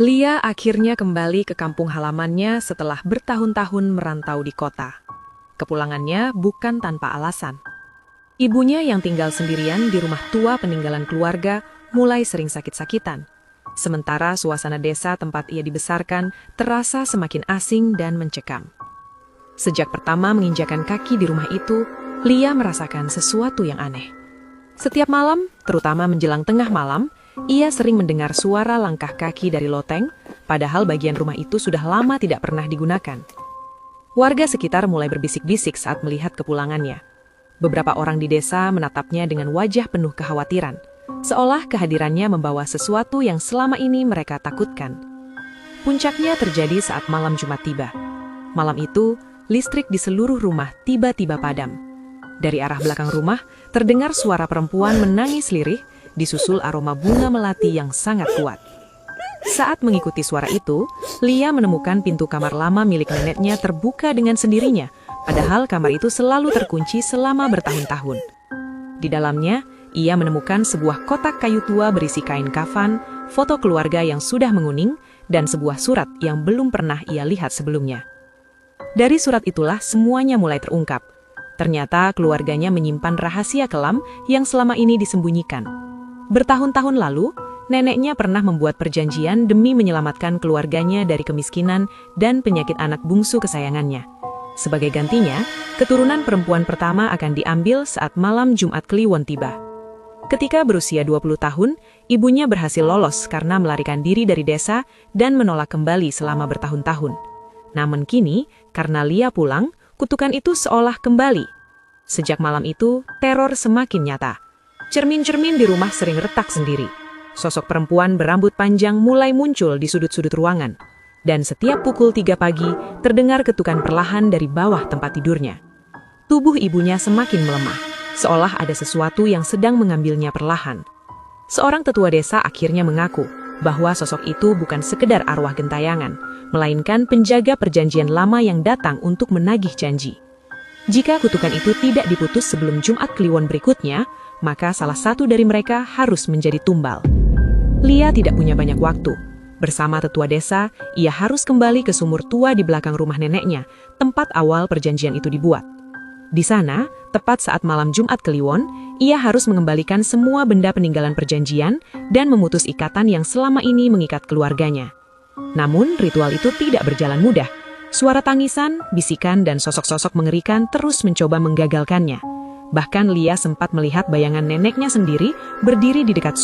Lia akhirnya kembali ke kampung halamannya setelah bertahun-tahun merantau di kota. Kepulangannya bukan tanpa alasan. Ibunya yang tinggal sendirian di rumah tua peninggalan keluarga mulai sering sakit-sakitan. Sementara suasana desa tempat ia dibesarkan terasa semakin asing dan mencekam. Sejak pertama menginjakan kaki di rumah itu, Lia merasakan sesuatu yang aneh. Setiap malam, terutama menjelang tengah malam, ia sering mendengar suara langkah kaki dari loteng, padahal bagian rumah itu sudah lama tidak pernah digunakan. Warga sekitar mulai berbisik-bisik saat melihat kepulangannya. Beberapa orang di desa menatapnya dengan wajah penuh kekhawatiran, seolah kehadirannya membawa sesuatu yang selama ini mereka takutkan. Puncaknya terjadi saat malam Jumat tiba. Malam itu, listrik di seluruh rumah tiba-tiba padam. Dari arah belakang rumah, terdengar suara perempuan menangis lirih, disusul aroma bunga melati yang sangat kuat. Saat mengikuti suara itu, Lia menemukan pintu kamar lama milik neneknya terbuka dengan sendirinya, padahal kamar itu selalu terkunci selama bertahun-tahun. Di dalamnya, ia menemukan sebuah kotak kayu tua berisi kain kafan, foto keluarga yang sudah menguning, dan sebuah surat yang belum pernah ia lihat sebelumnya. Dari surat itulah semuanya mulai terungkap. Ternyata keluarganya menyimpan rahasia kelam yang selama ini disembunyikan. Bertahun-tahun lalu, neneknya pernah membuat perjanjian demi menyelamatkan keluarganya dari kemiskinan dan penyakit anak bungsu kesayangannya. Sebagai gantinya, keturunan perempuan pertama akan diambil saat malam Jumat Kliwon tiba. Ketika berusia 20 tahun, ibunya berhasil lolos karena melarikan diri dari desa dan menolak kembali selama bertahun-tahun. Namun kini, karena Lia pulang, kutukan itu seolah kembali. Sejak malam itu, teror semakin nyata. Cermin-cermin di rumah sering retak sendiri. Sosok perempuan berambut panjang mulai muncul di sudut-sudut ruangan. Dan setiap pukul 3 pagi, terdengar ketukan perlahan dari bawah tempat tidurnya. Tubuh ibunya semakin melemah, seolah ada sesuatu yang sedang mengambilnya perlahan. Seorang tetua desa akhirnya mengaku bahwa sosok itu bukan sekedar arwah gentayangan, melainkan penjaga perjanjian lama yang datang untuk menagih janji. Jika kutukan itu tidak diputus sebelum Jumat Kliwon berikutnya, maka salah satu dari mereka harus menjadi tumbal. Lia tidak punya banyak waktu. Bersama tetua desa, ia harus kembali ke sumur tua di belakang rumah neneknya, tempat awal perjanjian itu dibuat. Di sana, tepat saat malam Jumat Kliwon, ia harus mengembalikan semua benda peninggalan perjanjian dan memutus ikatan yang selama ini mengikat keluarganya. Namun, ritual itu tidak berjalan mudah. Suara tangisan, bisikan, dan sosok-sosok mengerikan terus mencoba menggagalkannya. Bahkan Lia sempat melihat bayangan neneknya sendiri berdiri di dekat